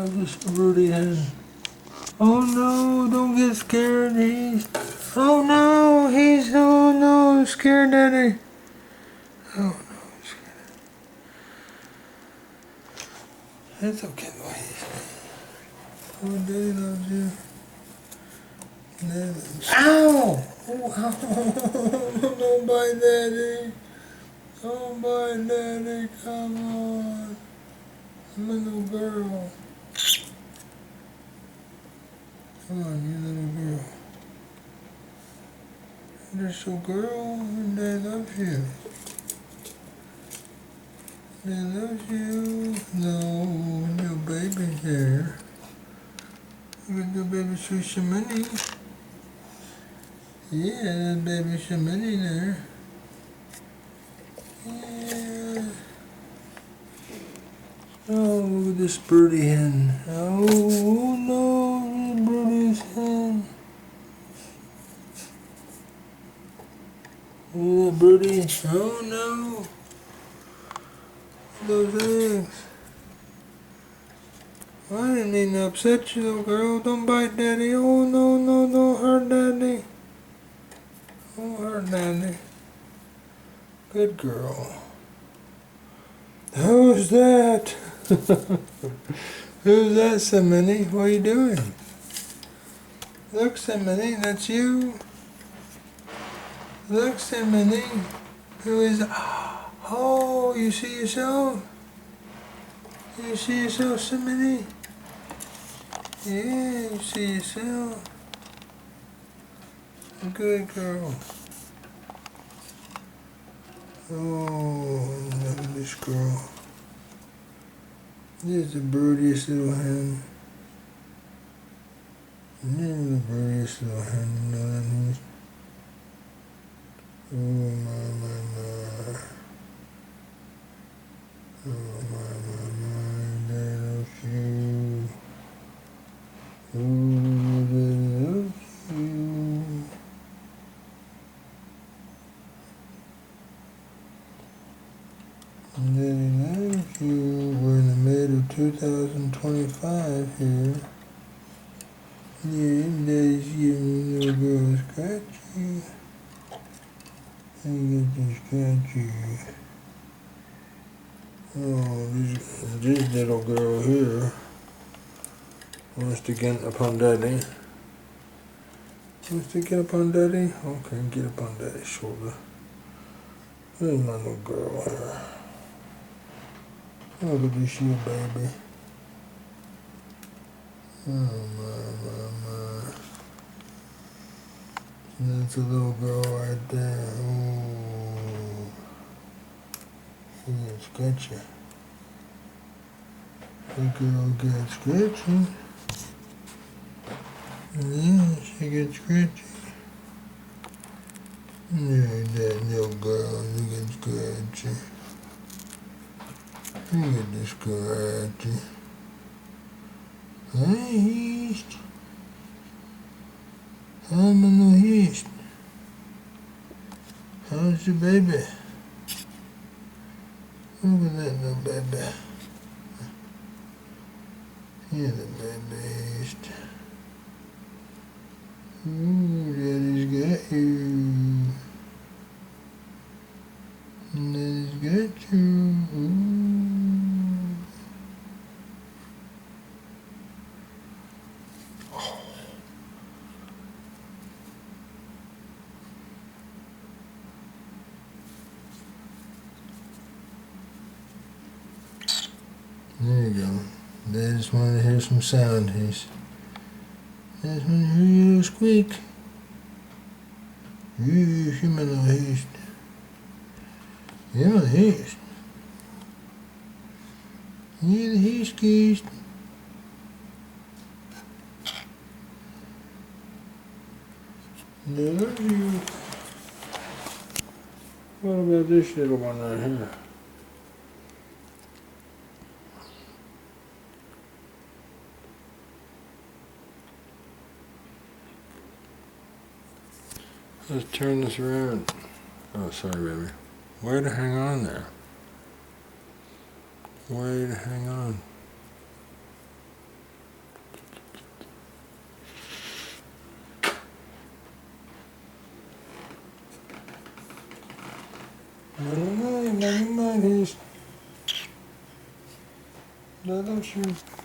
this Broody hen. Oh no, don't get scared. Oh no, scared Daddy. Oh no, scared. It's okay though. Oh, Daddy loves you. Daddy loves you. Ow! Oh, ow. Don't bite Daddy. Don't bite Daddy, come on. Little girl. Come on, you little girl. You're so girl, and they love you. They love you. No, your baby's here. You got your baby sweet Shimini. Yeah, baby Shimini there. Yeah. Oh, look at this Broody hen. Oh no, this Broody's hen. Oh, Broody. Oh no. Those eggs. I didn't mean to upset you, little girl. Don't bite Daddy. Oh no, no, don't hurt Daddy. Don't hurt Daddy. Good girl. Who's that? Who's that, Simini? What are you doing? Look, Simini, that's you. Look, Simini. Who is it? Oh, you see yourself? You see yourself, Simini? Yeah, you see yourself. Good girl. Oh, look at this girl. This is the broodiest little hen. This is the broodiest little hen, you know that means? Oh my. Oh my, they love you. Oh, they love you. Daddy loves you. We're in the middle of 2025 here. Yeah, Daddy's giving little girl a scratchy. I get to scratch you. Oh, this little girl here wants to get upon Daddy. Wants to get upon Daddy? Okay, get upon Daddy's shoulder. There's my little girl here. Look at this you, baby. Oh my. That's a little girl right there. Oh, she gets scratchy. The girl gets scratchy. Yeah, she gets scratchy. Yeah, that little girl, you get scratchy. You get this scratchy. Hi, East. Hi, my little East. How's your baby? Look at that little baby. Yeah, the baby East. Ooh, Daddy's got you. Daddy's got you. Ooh. There you go. They just wanted to hear some sound. They just want to hear you little squeak. You my little haste. You're my haste. You're the haste geese. They love you. What about this little one right here? Let's turn this around. Oh, sorry, baby. Way to hang on there. Way to hang on. Good night, Mama Heis. I love you.